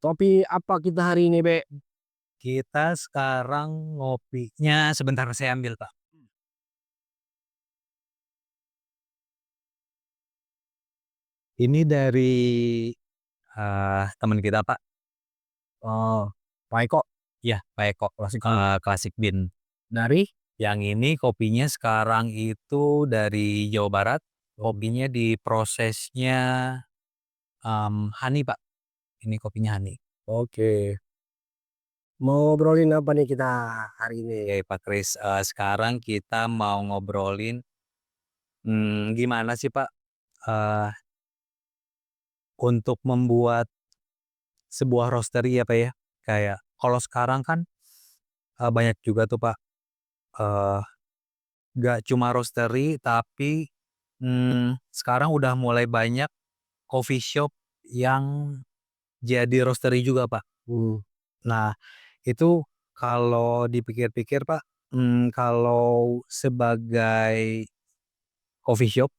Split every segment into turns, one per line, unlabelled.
Topi apa kita hari ini, Be?
Kita sekarang ngopinya sebentar saya ambil, Pak. Ini dari, temen kita, Pak.
Oh, Pak Eko
Iya, Pak Eko,
klasik
Classic Bean.
dari
Yang ini kopinya sekarang itu dari Jawa Barat,
oh,
kopinya diprosesnya, honey, Pak. Ini kopinya honey.
oke. Mau ngobrolin apa nih kita hari ini?
Oke, Pak Kris, sekarang kita mau ngobrolin, gimana sih, Pak, eee, untuk membuat sebuah roastery ya, Pak, ya. Kayak kalau sekarang kan, banyak juga tuh, Pak, eee, nggak cuma roastery tapi, sekarang udah mulai banyak coffee shop yang jadi roastery juga, Pak.
Hmm,
Nah, itu kalau dipikir-pikir, Pak, kalau sebagai coffee shop,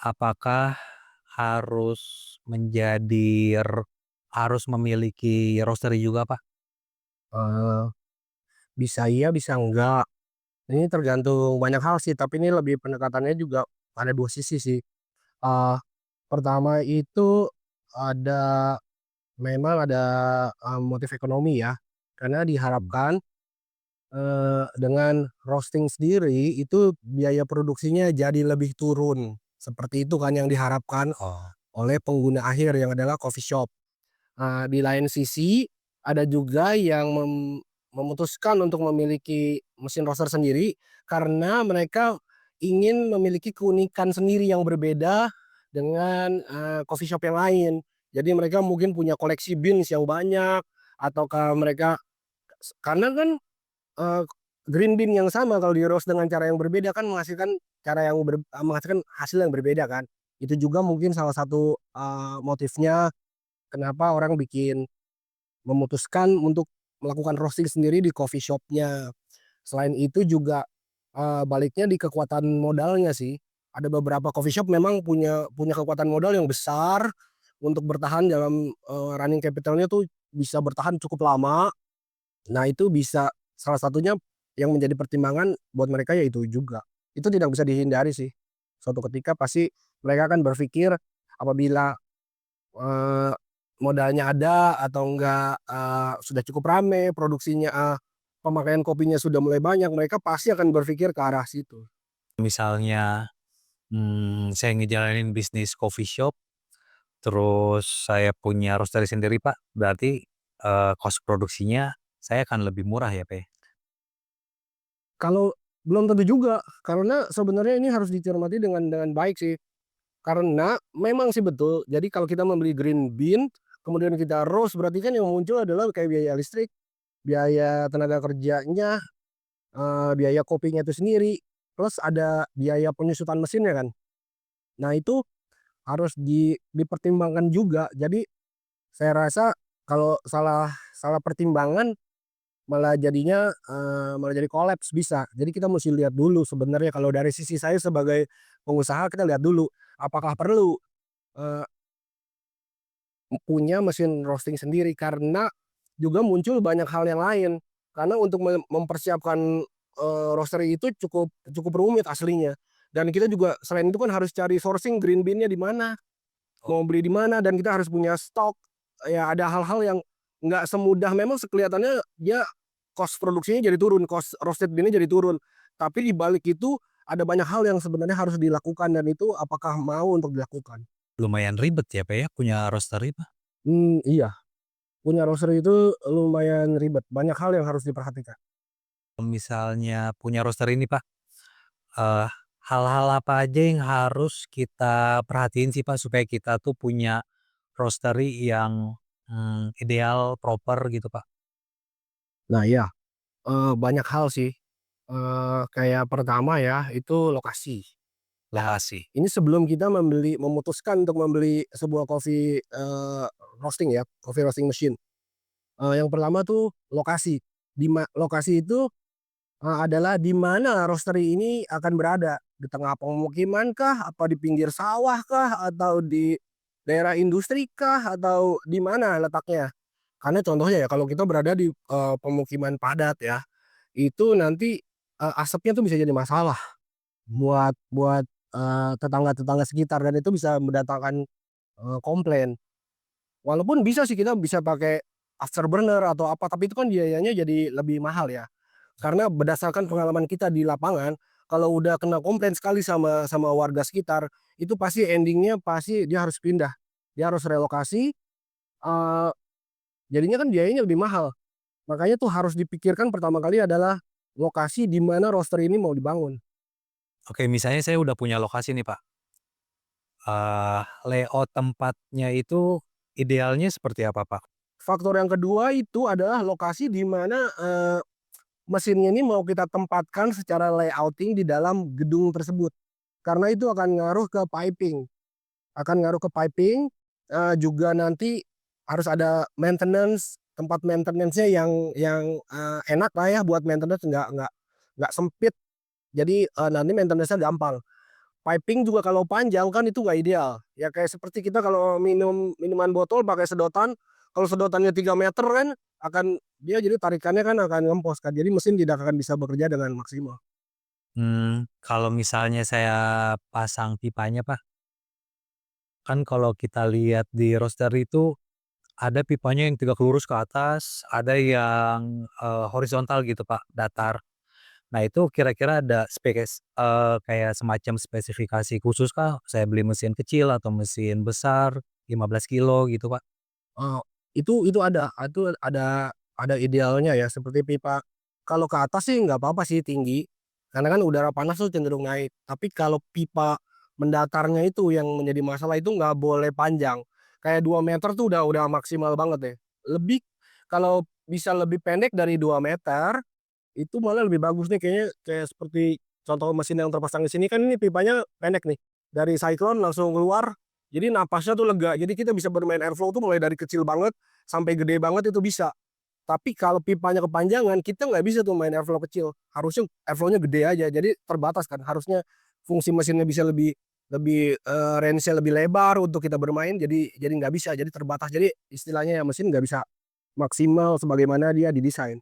apakah harus menjadi harus memiliki roastery juga, Pak?
eee, bisa iya, bisa enggak. Ini tergantung banyak hal sih, tapi ini lebih pendekatannya juga ada 2 sisi sih. Eee, Pertama itu ada memang ada, motif ekonomi ya, karena
Mmm.
diharapkan, dengan roasting sendiri itu biaya produksinya jadi lebih turun, seperti itu kan yang diharapkan
Oh.
oleh pengguna akhir yang adalah coffee shop. Di lain sisi ada juga yang memutuskan untuk memiliki mesin roaster sendiri karena mereka ingin memiliki keunikan sendiri yang berbeda dengan, coffee shop yang lain. Jadi mereka mungkin punya koleksi beans yang banyak ataukah mereka karena kan, eee, green bean yang sama kalau di-roast dengan cara yang berbeda kan menghasilkan menghasilkan hasil yang berbeda kan. Itu juga mungkin salah satu, motifnya kenapa orang memutuskan untuk melakukan roasting sendiri di coffee shop-nya. Selain itu juga, baliknya di kekuatan modalnya sih. Ada beberapa coffee shop memang punya punya kekuatan modal yang besar untuk bertahan dalam, running capital-nya tuh bisa bertahan cukup lama. Nah itu bisa salah satunya yang menjadi pertimbangan buat mereka ya itu juga. Itu tidak bisa dihindari sih. Suatu ketika pasti mereka akan berpikir apabila, eee, modalnya ada atau enggak, sudah cukup rame produksinya, pemakaian kopinya sudah mulai banyak, mereka pasti akan berpikir ke arah situ.
Misalnya, saya ngejalanin bisnis coffee shop, terus saya punya roastery sendiri, Pak, berarti, cost produksinya saya akan lebih murah ya, Pak, ya?
Kalau belum tentu juga, karena sebenarnya ini harus dicermati dengan baik sih. Karena memang sih betul, jadi kalau kita membeli green bean, kemudian kita roast berarti kan yang muncul adalah kayak biaya listrik, biaya tenaga kerjanya, biaya kopinya itu sendiri, plus ada biaya penyusutan mesinnya kan. Nah itu harus dipertimbangkan juga. Jadi saya rasa kalau salah salah pertimbangan malah jadinya, malah jadi kolaps bisa. Jadi kita musti lihat dulu sebenarnya kalau dari sisi saya sebagai pengusaha kita lihat dulu, apakah perlu, eee, punya mesin roasting sendiri karena juga muncul banyak hal yang lain. Karena untuk mempersiapkan, roastery itu cukup cukup rumit aslinya. Dan kita juga selain itu kan harus cari sourcing green bean-nya di mana,
Oh.
mau beli di mana, dan kita harus punya stok. Ya ada hal-hal yang nggak semudah memang kelihatannya dia cost produksinya jadi turun, cost roasted bean-nya jadi turun. Tapi di balik itu ada banyak hal yang sebenarnya harus dilakukan dan itu apakah mau untuk dilakukan.
Lumayan ribet ya, Pak, ya, punya roastery, Pak?
Iya. Punya roaster itu lumayan ribet, banyak hal yang harus diperhatikan.
Misalnya punya roastery ini, Pak, eee, hal-hal apa aja yang harus kita perhatiin sih, Pak, supaya kita tuh punya roastery yang, ideal, proper gitu, Pak?
Nah iya, banyak hal sih, kayak pertama ya, itu lokasi.
Lokasi.
Ini sebelum kita memutuskan untuk membeli sebuah roasting ya, coffee roasting machine. Yang pertama tuh lokasi. Lokasi itu, adalah di mana roastery ini akan berada, di tengah pemukiman kah, apa di pinggir sawah kah, atau di daerah industri kah, atau di mana letaknya? Karena contohnya ya kalau kita berada di, pemukiman padat ya, itu nanti, asapnya tuh bisa jadi masalah buat tetangga-tetangga sekitar dan itu bisa mendatangkan, komplain. Walaupun bisa sih kita bisa pakai afterburner atau apa, tapi itu kan biayanya jadi lebih mahal ya. Karena berdasarkan pengalaman kita di lapangan, kalau udah kena komplain sekali sama warga sekitar, itu pasti ending-nya pasti dia harus pindah. Dia harus relokasi, eee, jadinya kan biayanya lebih mahal. Makanya tuh harus dipikirkan pertama kali adalah lokasi di mana roaster ini mau dibangun.
Oke, misalnya saya udah punya lokasi nih, Pak. Layout tempatnya itu idealnya seperti apa, Pak?
Faktor yang kedua itu adalah lokasi di mana, mesinnya ini mau kita tempatkan secara layouting di dalam gedung tersebut. Karena itu akan ngaruh ke piping. Akan ngaruh ke piping, juga nanti harus ada maintenance, tempat maintenance-nya yang enak lah ya buat maintenance nggak sempit, jadi, nanti maintenance-nya gampang. Piping juga kalau panjang kan itu nggak ideal, ya kayak seperti kita kalau minum minuman botol pakai sedotan, kalau sedotannya 3 meter kan dia jadi tarikannya kan akan ngempos kan, jadi mesin tidak akan bisa bekerja dengan maksimal.
Kalau misalnya saya pasang pipanya, Pak, kan kalau kita lihat di roaster itu ada pipanya yang tegak lurus ke atas, ada yang, horizontal gitu, Pak, datar. Nah, itu kira-kira ada kayak semacam spesifikasi khusus kah? Saya beli mesin kecil atau mesin besar, 15 kilo gitu, Pak?
Oh, itu ada idealnya ya seperti pipa kalau ke atas sih nggak apa-apa sih tinggi, karena kan udara panas tuh cenderung naik. Tapi kalau pipa mendatarnya itu yang menjadi masalah itu nggak boleh panjang, kayak 2 meter tuh udah maksimal banget deh. Lebih kalau bisa lebih pendek dari 2 meter, itu malah lebih bagus nih kayaknya kayak seperti contoh mesin yang terpasang di sini kan ini pipanya pendek nih, dari cyclone langsung keluar, jadi napasnya tuh lega. Jadi kita bisa bermain airflow tuh mulai dari kecil banget sampai gede banget itu bisa. Tapi kalau pipanya kepanjangan kita nggak bisa tuh main airflow kecil, harusnya airflow-nya gede aja, jadi terbatas kan, harusnya fungsi mesinnya bisa lebih lebih, range-nya lebih lebar untuk kita bermain jadi nggak bisa, jadi terbatas. Jadi istilahnya ya mesin nggak bisa maksimal sebagaimana dia didesain.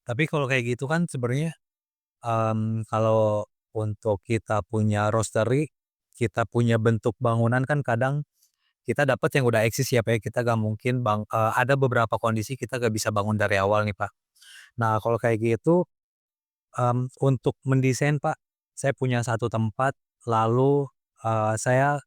Tapi kalau kayak gitu kan sebenarnya, kalau untuk kita punya roastery, kita punya bentuk bangunan kan kadang kita dapat yang udah eksis ya, Pak, ya, kita nggak mungkin ada beberapa kondisi kita nggak bisa bangun dari awal nih, Pak. Nah, kalau kayak gitu, untuk mendesain, Pak, saya punya satu tempat, lalu, saya,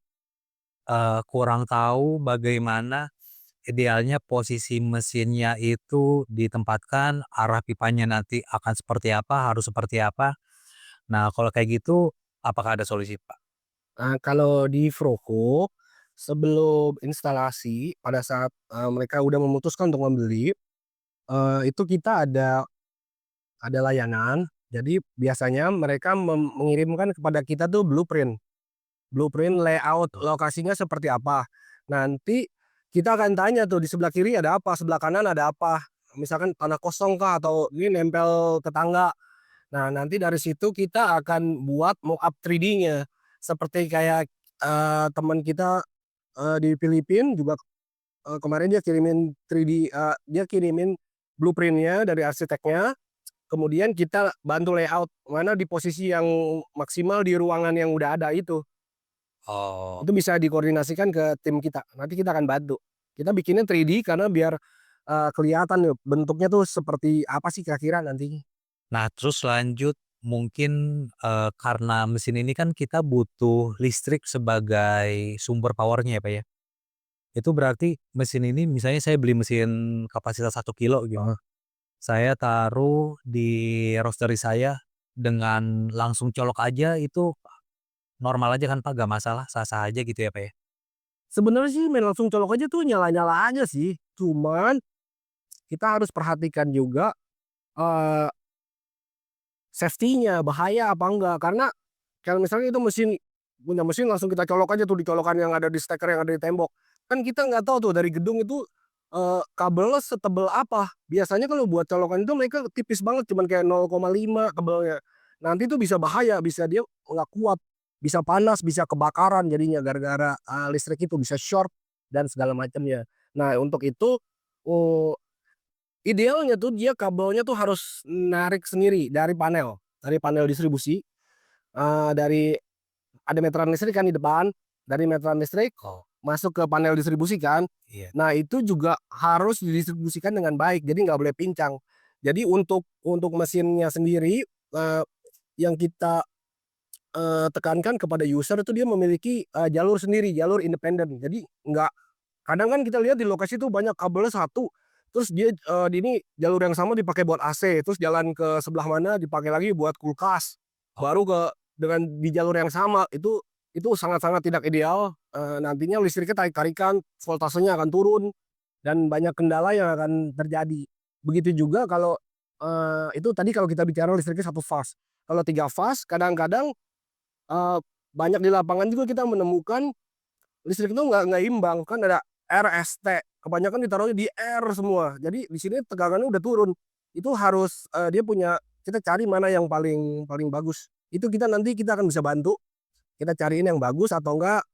kurang tahu bagaimana idealnya posisi mesinnya itu ditempatkan, arah pipanya nanti akan seperti apa, harus seperti apa. Nah, kalau kayak gitu, apakah ada solusi, Pak?
Kalau di Vroko, sebelum instalasi pada saat, mereka udah memutuskan untuk membeli, itu kita ada layanan. Jadi biasanya mereka mengirimkan kepada kita tuh blueprint, blueprint layout
Betul.
lokasinya seperti apa. Nanti kita akan tanya tuh di sebelah kiri ada apa, sebelah kanan ada apa, misalkan tanah kosong kah atau ini nempel tetangga. Nah, nanti dari situ kita akan buat mockup 3D-nya. Seperti kayak, teman kita, di Filipina juga, kemarin dia kirimin 3D, dia kirimin blueprint-nya dari arsiteknya, kemudian kita bantu layout mana di posisi yang maksimal di ruangan yang udah ada itu.
Oh.
Itu bisa dikoordinasikan ke tim kita, nanti kita akan bantu. Kita bikinnya 3D karena biar, kelihatan nih bentuknya tuh seperti apa sih kira-kira nantinya.
Nah, terus lanjut mungkin, karena mesin ini kan kita butuh listrik sebagai sumber power-nya ya, Pak, ya. Itu berarti mesin ini misalnya saya beli mesin kapasitas 1 kilo gitu,
Heeh.
saya taruh di roastery saya dengan langsung colok aja itu normal aja kan, Pak, nggak masalah, sah-sah aja gitu ya, Pak, ya?
Sebenarnya sih main langsung colok aja tuh nyala-nyala aja sih, cuman kita harus perhatikan juga, eee, safety-nya, bahaya apa enggak. Karena kalau misalnya itu punya mesin langsung kita colok aja tuh di colokan yang ada di steker yang ada di tembok. Kan kita nggak tahu tuh dari gedung itu, kabelnya setebel apa. Biasanya kalau buat colokan itu mereka tipis banget cuman kayak 0,5 kabelnya. Nanti tuh bisa bahaya, bisa dia nggak kuat, bisa panas, bisa kebakaran jadinya gara-gara, listrik itu bisa short dan segala macamnya. Nah untuk itu Oh, idealnya tuh dia kabelnya tuh harus narik sendiri dari panel distribusi, dari ada meteran listrik kan di depan, dari meteran listrik
Oh,
masuk ke panel distribusi kan.
iya.
Nah itu juga harus didistribusikan dengan baik, jadi nggak boleh pincang. Jadi untuk mesinnya sendiri, yang kita, tekankan kepada user itu dia memiliki, jalur sendiri, jalur independen. Jadi nggak kadang kan kita lihat di lokasi itu banyak kabelnya satu, terus dia, di ini jalur yang sama dipakai buat AC, terus jalan ke sebelah mana dipakai lagi buat kulkas,
Oh,
baru dengan di jalur yang sama, itu sangat-sangat tidak ideal, nantinya listriknya tarik-tarikan, voltasenya akan turun, dan banyak kendala yang akan terjadi. Begitu juga kalau, itu tadi kalau kita bicara listriknya satu fase. Kalau 3 fase kadang-kadang, eee, banyak di lapangan juga kita menemukan listrik itu nggak imbang, kan ada R, ST, kebanyakan ditaruhnya di R semua. Jadi di sini tegangannya udah turun. Itu harus, dia punya kita cari mana yang paling paling bagus. Itu nanti kita akan bisa bantu, kita cariin yang bagus atau enggak,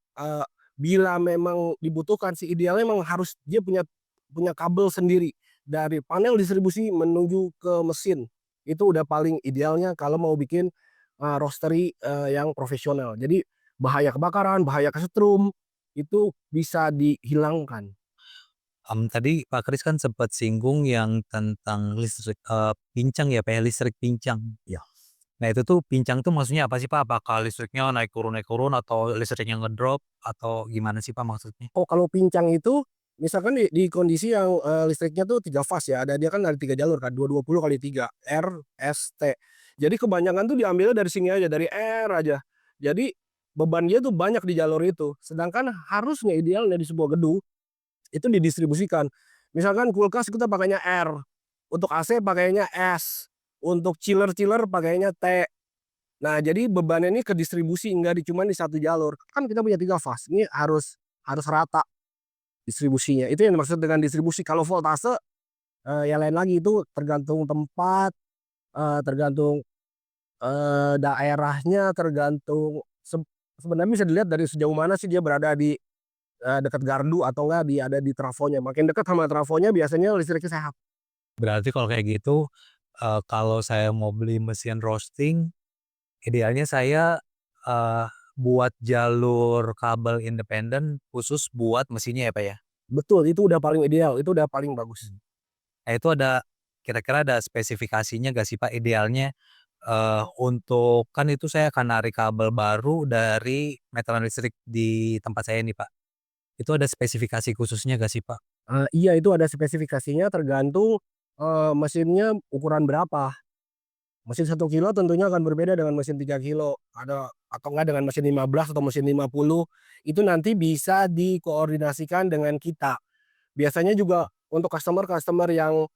bila memang dibutuhkan sih idealnya memang harus dia punya punya kabel sendiri, dari panel distribusi menuju ke mesin. Itu udah paling idealnya kalau mau bikin, roastery, yang profesional. Jadi bahaya kebakaran, bahaya kesetrum, itu bisa dihilangkan.
tadi Pak Kris kan sempat singgung yang tentang listrik, pincang ya, Pak, ya, listrik pincang.
Ya.
Nah itu tuh pincang tuh maksudnya apa sih, Pak? Apakah listriknya naik turun atau listriknya ngedrop atau gimana sih, Pak, maksudnya?
Oh, kalau pincang itu misalkan di kondisi yang, listriknya tuh 3 fase ya, dia kan ada 3 jalur kan, 220 kali 3 R, S, T. Jadi kebanyakan tuh diambilnya dari sini aja, dari R aja. Jadi beban dia tuh banyak di jalur itu, sedangkan harusnya idealnya di sebuah gedung itu didistribusikan. Misalkan kulkas kita pakainya R, untuk AC pakainya S, untuk chiller-chiller pakainya T. Nah, jadi bebannya ini ke distribusi, enggak cuman di satu jalur. Kan kita punya 3 fase, ini harus harus rata distribusinya. Itu yang dimaksud dengan distribusi. Kalau voltase, ya lain lagi, itu tergantung tempat, tergantung, daerahnya, tergantung sebenarnya bisa dilihat dari sejauh mana sih dia berada di, dekat gardu atau enggak ada di trafonya. Makin dekat sama trafonya biasanya listriknya sehat.
Berarti kalau kayak gitu, kalau saya mau beli mesin roasting, idealnya saya, eee, buat jalur kabel independen khusus buat mesinnya ya, Pak, ya?
Betul, itu udah paling ideal, itu udah paling bagus.
Nah itu kira-kira ada spesifikasinya nggak sih, Pak, idealnya, untuk kan itu saya akan narik kabel baru dari meteran listrik di tempat saya nih, Pak. Itu ada spesifikasi khususnya nggak sih, Pak?
Iya, itu ada spesifikasinya tergantung, mesinnya ukuran berapa. Mesin 1 kilo tentunya akan berbeda dengan mesin 3 kilo, atau enggak dengan mesin 15 atau mesin 50, itu nanti bisa dikoordinasikan dengan kita. Biasanya juga untuk customer-customer yang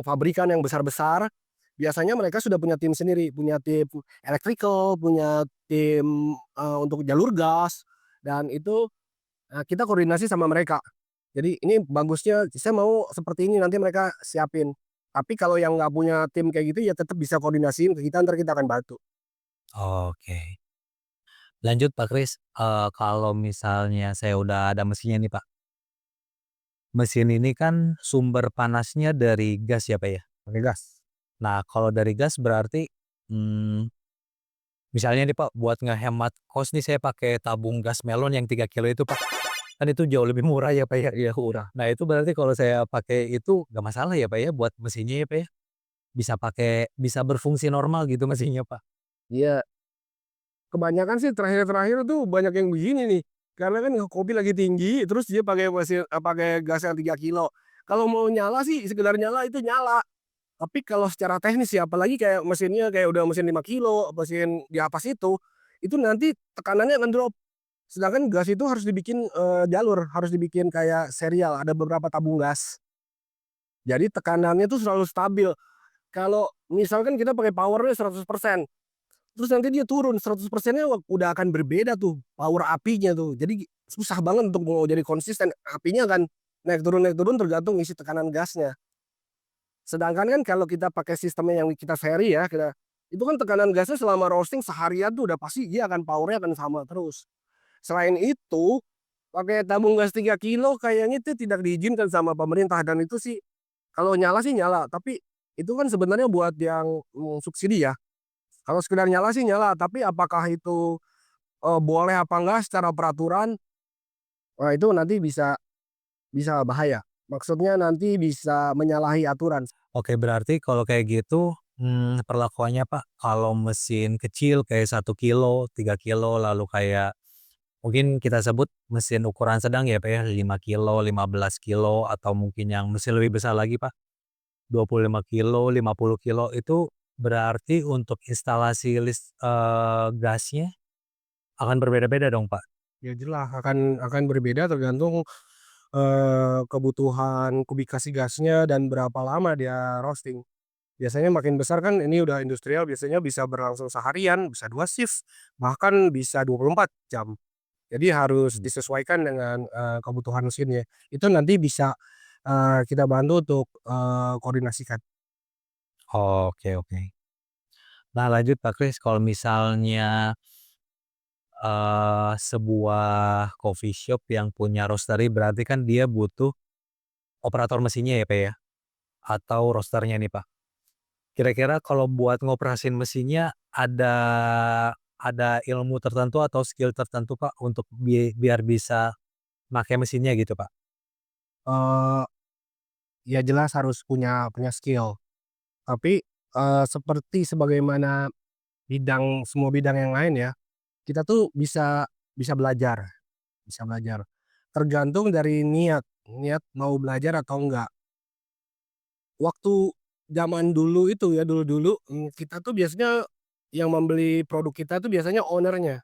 pabrikan yang besar-besar, biasanya mereka sudah punya tim sendiri, punya tim electrical, punya tim, untuk jalur gas, dan itu, kita koordinasi sama mereka. Jadi ini bagusnya saya mau seperti ini, nanti mereka siapin. Tapi kalau yang nggak punya tim kayak gitu ya tetap bisa koordinasiin ke kita, entar kita akan bantu.
Oke. Lanjut Pak Kris, kalau misalnya saya udah ada mesinnya nih, Pak. Mesin ini kan sumber panasnya dari gas ya, Pak, ya?
Pakai gas.
Nah kalau dari gas berarti, mmm, misalnya nih, Pak, buat ngehemat kos nih saya pakai tabung gas melon yang 3 kilo itu, Pak. Kan itu jauh lebih murah ya, Pak, ya?
Iya, murah.
Nah itu berarti kalau saya pakai itu nggak masalah ya, Pak, ya, buat mesinnya ya, Pak, ya? Bisa berfungsi normal gitu mesinnya, Pak?
Iya, kebanyakan sih terakhir-terakhir tuh banyak yang begini nih, karena kan kopi lagi tinggi, terus dia pakai gas yang 3 kilo. Kalau mau nyala sih sekedar nyala itu nyala, tapi kalau secara teknis ya apalagi kayak mesinnya kayak udah mesin 5 kilo, mesin di atas itu nanti tekanannya akan drop. Sedangkan gas itu harus dibikin, jalur, harus dibikin kayak serial, ada beberapa tabung gas. Jadi tekanannya tuh selalu stabil. Kalau misalkan kita pakai power-nya 100%, terus nanti dia turun 100%-nya udah akan berbeda tuh power apinya tuh. Jadi susah banget untuk mau jadi konsisten, apinya akan naik turun tergantung isi tekanan gasnya. Sedangkan kan kalau kita pakai sistemnya yang kita seri ya, itu kan tekanan gasnya selama roasting seharian tuh udah pasti dia akan power-nya akan sama terus. Selain itu, pakai tabung gas 3 kilo kayaknya itu tidak diizinkan sama pemerintah dan itu sih kalau nyala sih nyala, tapi itu kan sebenarnya buat yang, subsidi ya. Kalau sekedar nyala sih nyala, tapi apakah itu, boleh apa enggak secara peraturan, wah itu nanti bisa bahaya. Maksudnya nanti bisa menyalahi aturan.
Oke, berarti kalau kayak gitu, perlakuannya Pak, kalau mesin kecil kayak 1 kilo, 3 kilo, lalu kayak mungkin kita sebut mesin ukuran sedang ya Pak ya, 5 kilo, 15 kilo, atau mungkin yang mesin lebih besar lagi Pak, 25 kilo, 50 kilo, itu berarti untuk instalasi gasnya akan berbeda-beda dong Pak?
Ya jelas akan berbeda tergantung, kebutuhan kubikasi gasnya dan berapa lama dia roasting. Biasanya makin besar kan ini udah industrial biasanya bisa berlangsung seharian, bisa 2 shift, bahkan bisa 24 jam. Jadi harus
Mmm.
disesuaikan dengan, kebutuhan mesinnya. Itu nanti bisa, kita bantu untuk, koordinasikan.
Oke oke. Nah lanjut Pak Kris, kalau misalnya sebuah coffee shop yang punya roastery berarti kan dia butuh operator mesinnya ya, Pak, ya? Atau roasternya nih, Pak. Kira-kira kalau buat ngoperasin mesinnya ada ilmu tertentu atau skill tertentu, Pak, untuk biar bisa make mesinnya gitu, Pak?
Eee, ya jelas harus punya skill, tapi, seperti sebagaimana semua bidang yang lain ya, kita tuh bisa belajar bisa belajar. Tergantung dari niat mau belajar atau enggak. Waktu zaman dulu itu ya, dulu-dulu, kita tuh biasanya yang membeli produk kita tuh biasanya owner-nya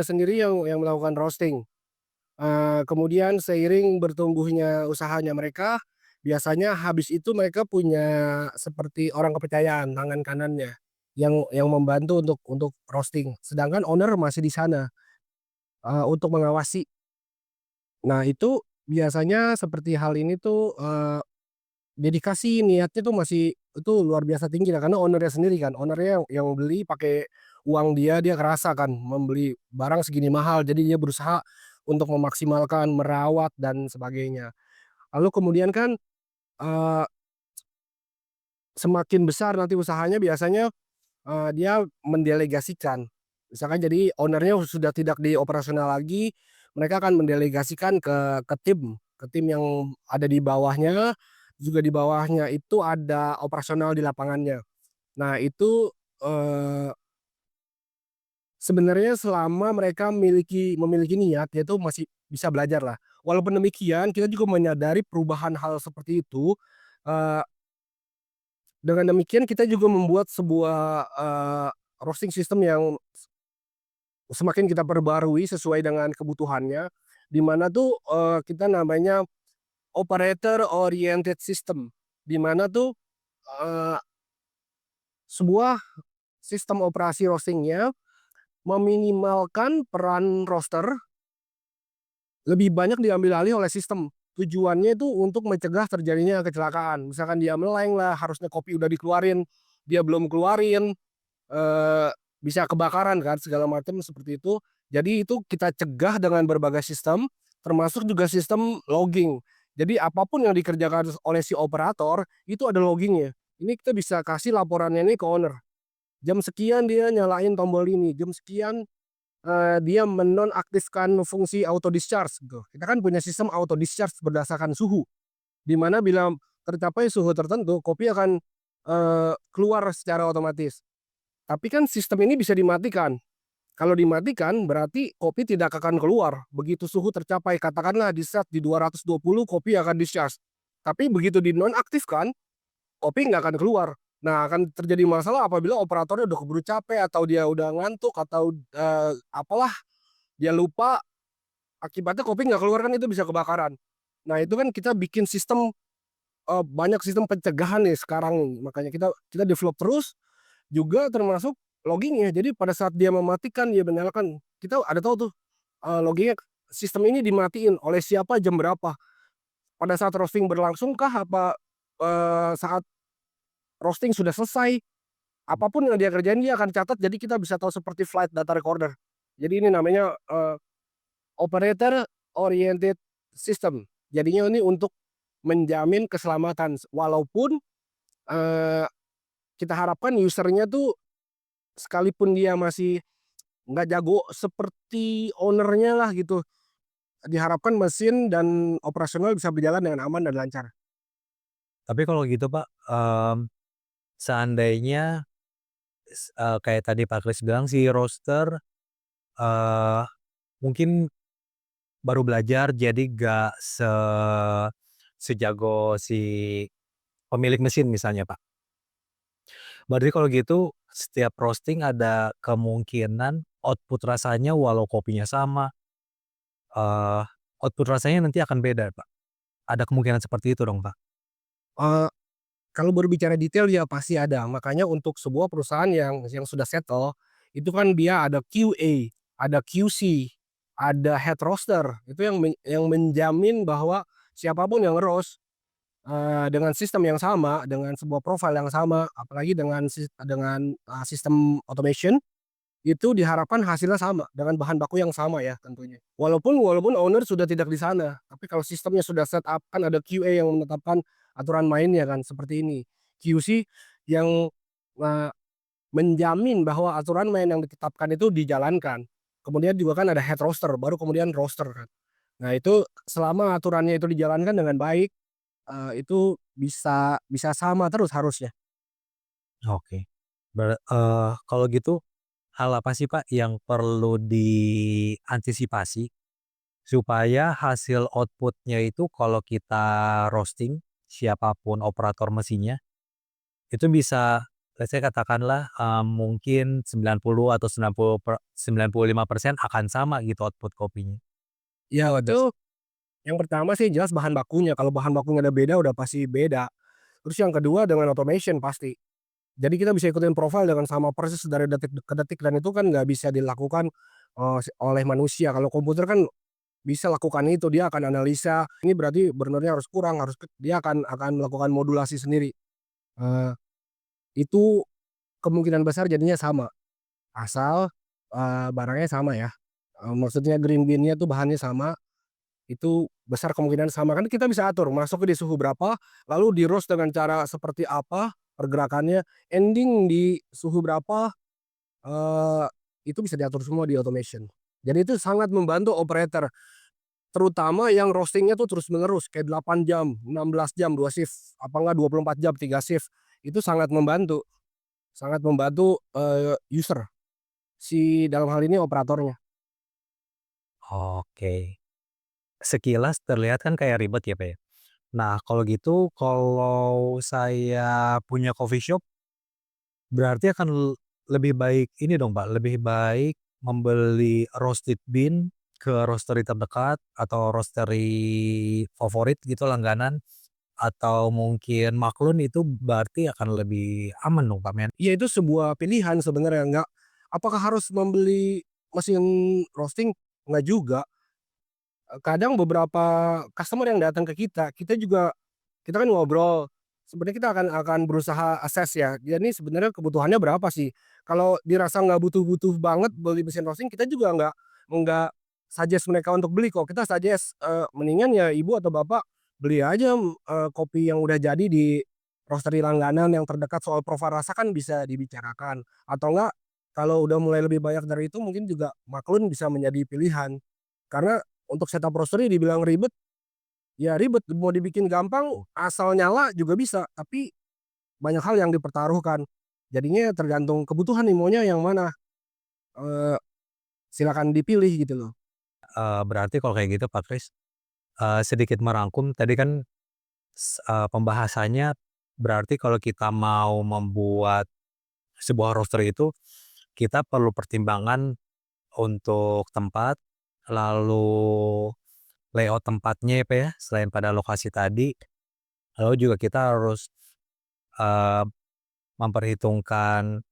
sendiri yang melakukan roasting. Kemudian seiring bertumbuhnya usahanya mereka, biasanya habis itu mereka punya seperti orang kepercayaan, tangan kanannya, yang membantu untuk roasting, sedangkan owner masih di sana, untuk mengawasi. Nah itu biasanya seperti hal ini tuh, dedikasi niatnya tuh masih itu luar biasa tinggi lah karena owner-nya sendiri kan, owner-nya yang beli pakai uang dia, dia kerasa kan membeli barang segini mahal, jadi dia berusaha untuk memaksimalkan, merawat dan sebagainya. Lalu kemudian kan, eee, semakin besar nanti usahanya biasanya, dia mendelegasikan. Misalkan jadi owner-nya sudah tidak di operasional lagi, mereka akan mendelegasikan ke tim yang ada di bawahnya, juga di bawahnya itu ada operasional di lapangannya. Nah itu, eee, sebenarnya selama mereka memiliki niat, ya itu masih bisa belajarlah. Walaupun demikian kita juga menyadari perubahan hal seperti itu, eee, dengan demikian kita juga membuat sebuah, roasting system yang semakin kita perbarui sesuai dengan kebutuhannya, di mana tuh, kita namanya operator oriented system, di mana tuh, eee, sebuah sistem operasi roasting-nya meminimalkan peran roaster lebih banyak diambil alih oleh sistem. Tujuannya itu untuk mencegah terjadinya kecelakaan. Misalkan dia meleng lah, harusnya kopi udah dikeluarin, dia belum keluarin, eee, bisa kebakaran kan segala macam seperti itu. Jadi itu kita cegah dengan berbagai sistem, termasuk juga sistem logging. Jadi apapun yang dikerjakan oleh si operator, itu ada logging-nya. Ini kita bisa kasih laporannya ini ke owner. Jam sekian dia nyalain tombol ini, jam sekian, dia menonaktifkan fungsi auto discharge gitu. Kita kan punya sistem auto discharge berdasarkan suhu, di mana bila tercapai suhu tertentu, kopi akan, keluar secara otomatis. Tapi kan sistem ini bisa dimatikan. Kalau dimatikan berarti kopi tidak akan keluar. Begitu suhu tercapai katakanlah di 220 kopi akan discharge. Tapi begitu dinonaktifkan, kopi nggak akan keluar. Nah akan terjadi masalah apabila operatornya udah keburu capek atau dia udah ngantuk atau, apalah, dia lupa, akibatnya kopi nggak keluar kan itu bisa kebakaran. Nah itu kan kita bikin sistem, banyak sistem pencegahan nih sekarang nih, makanya kita kita develop terus, juga termasuk logging-nya. Jadi pada saat dia mematikan, dia menyalakan, kita ada tahu tuh, logging-nya, sistem ini dimatiin oleh siapa, jam berapa, pada saat roasting berlangsung kah, apa, saat roasting sudah selesai, apapun yang dia kerjain dia akan catat, jadi kita bisa tahu seperti flight data recorder. Jadi ini namanya, operator oriented system. Jadinya ini untuk menjamin keselamatan walaupun, eee, kita harapkan user-nya tuh sekalipun dia masih nggak jago seperti owner-nya lah gitu, diharapkan mesin dan operasional bisa berjalan dengan aman dan lancar.
Tapi kalau gitu Pak, seandainya kayak tadi Pak Kris bilang si roaster, eee, mungkin baru belajar jadi nggak sejago si pemilik mesin misalnya Pak. Berarti kalau gitu setiap roasting ada kemungkinan output rasanya walau kopinya sama, eee, output rasanya nanti akan beda Pak? Ada kemungkinan seperti itu dong Pak?
Eee, kalau berbicara detail ya pasti ada, makanya untuk sebuah perusahaan yang sudah settle, itu kan dia ada QA, ada QC, ada head roaster, itu yang menjamin bahwa siapa pun yang nge-roast, dengan sistem yang sama, dengan sebuah profile yang sama, apalagi dengan sistem automation, itu diharapkan hasilnya sama, dengan bahan baku yang sama ya tentunya. Walaupun owner sudah tidak di sana, tapi kalau sistemnya sudah set up, kan ada QA yang menetapkan aturan mainnya kan, seperti ini. QC yang, eee, menjamin bahwa aturan main yang ditetapkan itu dijalankan. Kemudian juga kan ada head roaster, baru kemudian roaster kan. Nah itu selama aturannya itu dijalankan dengan baik, itu bisa bisa sama terus harusnya.
Oke. Kalau gitu hal apa sih Pak yang perlu diantisipasi supaya hasil output-nya itu kalau kita roasting, siapapun operator mesinnya, itu bisa let's say katakanlah, mungkin 90 atau 95% akan sama gitu output kopinya.
Ya itu yang pertama sih jelas bahan bakunya, kalau bahan bakunya ada beda udah pasti beda. Terus yang kedua dengan automation pasti. Jadi kita bisa ikutin profile dengan sama persis dari detik ke detik dan itu kan nggak bisa dilakukan, oleh manusia. Kalau komputer kan bisa lakukan itu, dia akan analisa, ini berarti burnernya harus kurang, harus dia akan melakukan modulasi sendiri. Eee, itu kemungkinan besar jadinya sama, asal, barangnya sama ya, maksudnya green bean-nya tuh bahannya sama, itu besar kemungkinan sama, kan kita bisa atur masuknya di suhu berapa, lalu di-roast dengan cara seperti apa pergerakannya, ending di suhu berapa, eee, itu bisa diatur semua di automation. Jadi itu sangat membantu operator, terutama yang roasting-nya tuh terus-menerus kayak 8 jam, 16 jam 2 shift, apa enggak 24 jam 3 shift, itu sangat membantu, user, si dalam hal ini operatornya.
Oke. Sekilas terlihat kan kayak ribet ya Pak ya. Nah kalau gitu, kalau saya punya coffee shop, berarti akan lebih baik ini dong Pak, lebih baik membeli roasted bean ke roastery terdekat atau roastery favorit gitu langganan, atau mungkin maklun itu berarti akan lebih aman dong Pak men?
Ya itu sebuah pilihan sebenarnya, apakah harus membeli mesin roasting? Enggak juga, kadang beberapa customer yang datang ke kita juga kita kan ngobrol, sebenarnya kita akan berusaha assess ya, dia nih sebenarnya kebutuhannya berapa sih? Kalau dirasa nggak butuh-butuh banget beli mesin roasting, kita juga nggak suggest mereka untuk beli kok, kita suggest, mendingan ya ibu atau bapak beli aja, kopi yang udah jadi di roastery langganan yang terdekat, soal profil rasa kan bisa dibicarakan, atau enggak kalau udah mulai lebih banyak dari itu mungkin juga maklun bisa menjadi pilihan. Karena untuk setup roastery dibilang ribet, ya ribet, mau dibikin gampang asal nyala juga bisa, tapi banyak hal yang dipertaruhkan. Jadinya tergantung kebutuhan nih maunya yang mana, eee, silakan dipilih gitu loh.
Berarti kalau kayak gitu Pak Kris, sedikit merangkum tadi kan pembahasannya berarti kalau kita mau membuat sebuah roaster itu, kita perlu pertimbangan untuk tempat, lalu layout tempatnya ya, Pak, ya, selain pada lokasi tadi, lalu juga kita harus, eee, memperhitungkan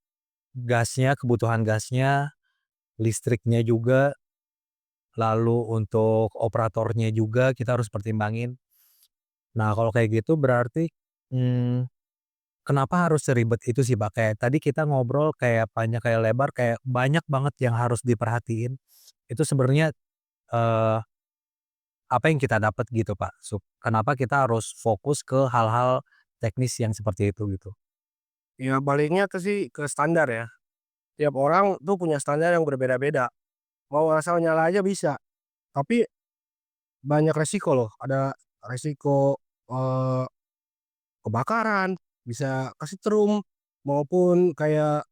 gasnya, kebutuhan gasnya, listriknya juga, lalu untuk operatornya juga kita harus pertimbangin. Nah, kalau kayak gitu berarti, mmm, kenapa harus seribet itu sih, Pak? Kayak tadi kita ngobrol kayak panjang, kayak lebar, kayak banyak banget yang harus diperhatiin. Itu sebenarnya, eee apa yang kita dapat gitu, Pak? Kenapa kita harus fokus ke hal-hal teknis yang seperti itu gitu?
Ya baliknya ke standar ya. Tiap orang tuh punya standar yang berbeda-beda. Mau asal nyala aja bisa, tapi banyak resiko loh. Ada resiko, eee, kebakaran, bisa kesetrum, maupun kayak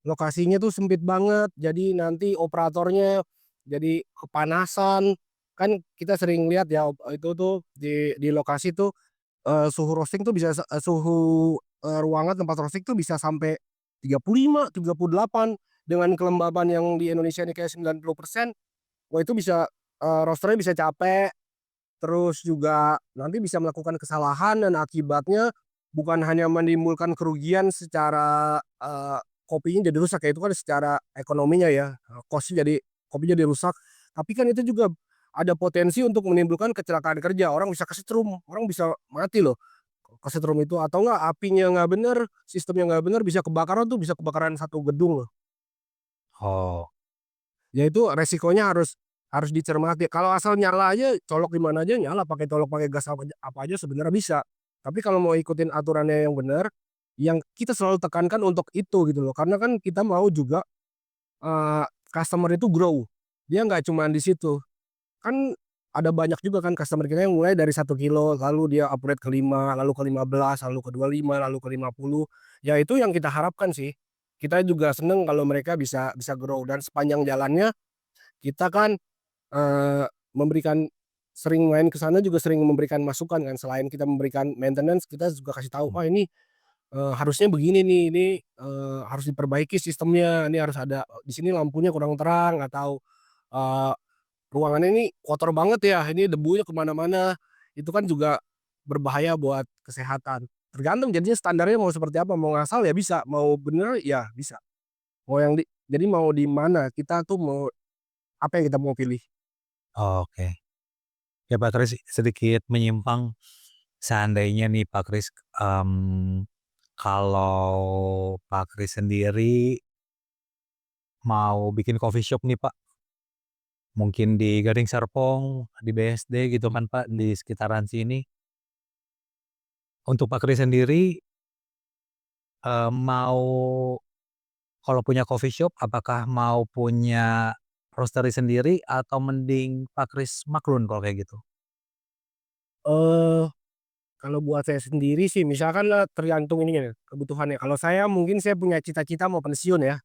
lokasinya tuh sempit banget, jadi nanti operatornya jadi kepanasan. Kan kita sering lihat ya, itu tuh di lokasi tuh, suhu roasting tuh bisa suhu, ruangan tempat roasting tuh bisa sampai 35, 38 dengan kelembaban yang di Indonesia ini kayak 90%. Wah itu bisa, roaster-nya bisa capek, terus juga nanti bisa melakukan kesalahan dan akibatnya bukan hanya menimbulkan kerugian secara, kopinya jadi rusak ya, itu kan secara ekonominya ya, cost-nya jadi kopinya jadi rusak, tapi kan itu juga ada potensi untuk menimbulkan kecelakaan kerja, orang bisa kesetrum, orang bisa mati loh kesetrum itu, atau enggak apinya nggak bener, sistemnya nggak bener, bisa kebakaran tuh, bisa kebakaran satu gedung loh.
Oh,
Ya itu resikonya harus dicermati. Kalau asal nyala aja, colok di mana aja nyala, pakai colok pakai gas apa aja sebenarnya bisa. Tapi kalau mau ikutin aturannya yang bener, yang kita selalu tekankan untuk itu gitu loh. Karena kan kita mau juga, customer itu grow. Dia nggak cuman di situ. Kan ada banyak juga kan customer kita yang mulai dari 1 kilo, lalu dia upgrade ke 5, lalu ke 15, lalu ke 25, lalu ke 50. Ya itu yang kita harapkan sih. Kita juga seneng kalau mereka bisa bisa grow dan sepanjang jalannya kita kan, memberikan sering main ke sana juga sering memberikan masukan kan, selain kita memberikan maintenance, kita juga kasih tahu,
mmm,
"Oh ini, harusnya begini nih, ini, harus diperbaiki sistemnya, ini harus ada di sini lampunya kurang terang," atau, eee, "Ruangannya ini kotor banget ya, ini debunya ke mana-mana." Itu kan juga berbahaya buat kesehatan. Tergantung jadinya standarnya mau seperti apa, mau ngasal ya bisa, mau bener ya bisa. Mau yang jadi mau di mana, kita tuh mau apa yang kita mau pilih.
oke. Ya, Pak Kris, sedikit menyimpang, seandainya nih Pak Kris, kalau Pak Kris sendiri mau bikin coffee shop nih, Pak, mungkin di Gading Serpong, di BSD gitu kan, Pak, di sekitaran sini. Untuk Pak Kris sendiri, mau kalau punya coffee shop, apakah mau punya roastery sendiri atau mending Pak Kris maklun kalau kayak gitu?
Eee, kalau buat saya sendiri sih misalkan, tergantung ininya, kebutuhannya. Kalau saya mungkin saya punya cita-cita mau pensiun ya,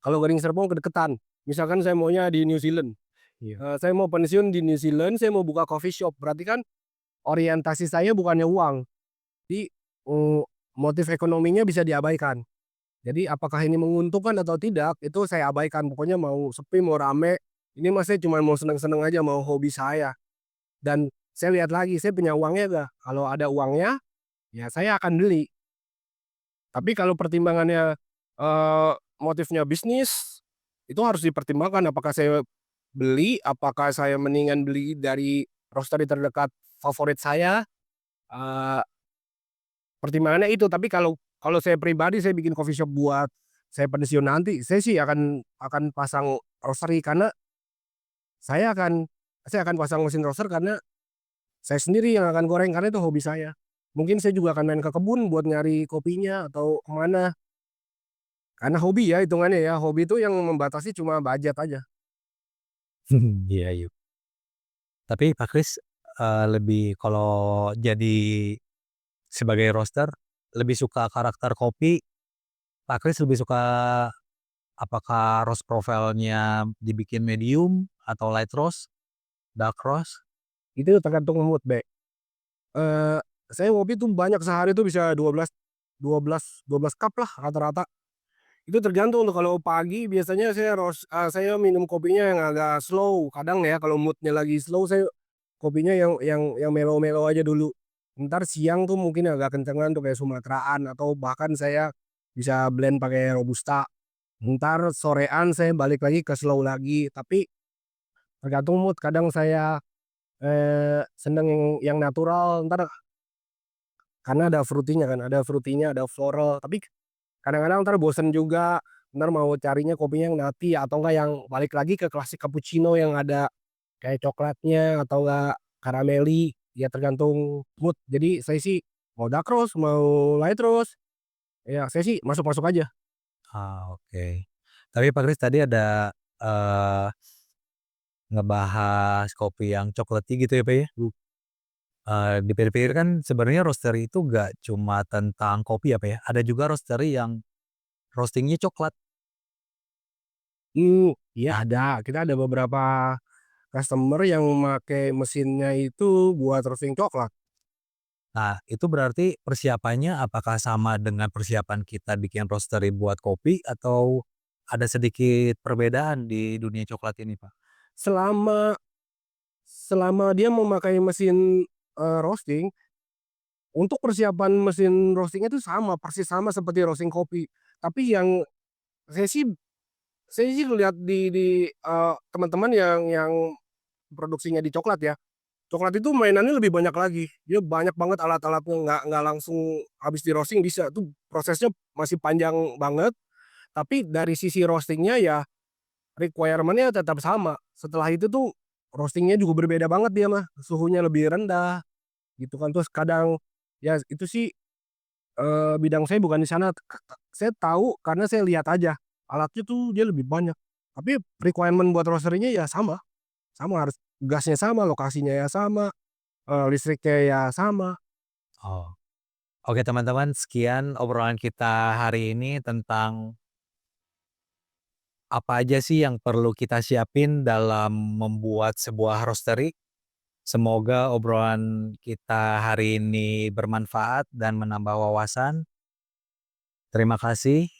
kalau Gading Serpong kedeketan, misalkan saya maunya di New Zealand,
Iya.
saya mau pensiun di New Zealand, saya mau buka coffee shop, berarti kan orientasi saya bukannya uang, jadi, motif ekonominya bisa diabaikan. Jadi apakah ini menguntungkan atau tidak, itu saya abaikan, pokoknya mau sepi, mau rame, ini mah saya cuman mau seneng-seneng aja, mau hobi saya. Dan saya lihat lagi, saya punya uangnya nggak, kalau ada uangnya, ya saya akan beli. Tapi kalau pertimbangannya, motifnya bisnis, itu harus dipertimbangkan apakah saya beli, apakah saya mendingan beli dari roastery terdekat favorit saya, eee, pertimbangannya itu. Tapi kalau saya pribadi saya bikin coffee shop buat saya pensiun nanti, saya sih akan pasang roastery karena saya akan saya akan pasang mesin roaster karena saya sendiri yang akan goreng, karena itu hobi saya. Mungkin saya juga akan main ke kebun buat nyari kopinya atau ke mana. Karena hobi ya hitungannya ya, hobi itu yang membatasi cuma budget aja.
Iya, iya. Tapi Pak Kris, lebih kalau jadi sebagai roaster, lebih suka karakter kopi, Pak Kris lebih suka apakah roast profile-nya dibikin medium atau light roast, dark roast?
Itu tergantung mood, Bek. Eee, saya ngopi tuh banyak sehari tuh bisa 12 cup lah rata-rata. Itu tergantung tuh kalau pagi biasanya saya minum kopinya yang agak slow, kadang ya kalau mood-nya lagi slow saya kopinya yang mellow-mellow aja dulu. Entar siang tuh mungkin agak kencengan tuh kayak Sumateraan atau bahkan saya bisa blend pakai robusta. Entar sorean saya balik lagi ke slow lagi, tapi tergantung mood. Kadang saya, seneng yang natural, entar karena ada fruity-nya kan, ada fruity-nya, ada floral, tapi kadang-kadang entar bosen juga, entar mau carinya kopinya yang nutty atau enggak yang balik lagi ke klasik cappuccino yang ada kayak coklatnya atau enggak karameli, ya tergantung mood. Jadi saya sih mau dark roast, mau light roast, ya saya sih masuk-masuk aja.
Oke. Tapi Pak Kris tadi ada, eee, ngebahas kopi yang coklat-y gitu ya, Pak, ya?
Mmm,
Dipikir-pikir kan sebenarnya roastery itu nggak cuma tentang kopi ya, Pak, ya, ada juga roastery yang roasting-nya coklat.
iya ada, kita ada beberapa customer yang make mesinnya itu buat roasting coklat.
Nah, itu berarti persiapannya apakah sama dengan persiapan kita bikin roastery buat kopi atau ada sedikit perbedaan di dunia coklat ini, Pak?
Selama selama dia memakai mesin, roasting, untuk persiapan mesin roasting-nya itu sama, persis sama seperti roasting kopi. Tapi yang saya sih saya sih lihat di teman-teman yang produksinya di coklat ya, coklat itu mainannya lebih banyak lagi. Dia banyak banget alat-alatnya, nggak langsung habis di-roasting bisa, itu prosesnya masih panjang banget, tapi dari sisi roasting-nya ya requirement-nya tetap sama. Setelah itu tuh roasting-nya juga berbeda banget dia mah, suhunya lebih rendah gitu kan. Terus kadang ya itu sih, bidang saya bukan di sana, saya tahu karena saya lihat aja, alatnya tuh dia lebih banyak. Tapi requirement buat roastery-nya ya sama, harus gasnya sama, lokasinya ya sama, listriknya ya sama.
Oh, oke teman-teman, sekian obrolan kita hari ini tentang apa aja sih yang perlu kita siapin dalam membuat sebuah roastery. Semoga obrolan kita hari ini bermanfaat dan menambah wawasan. Terima kasih.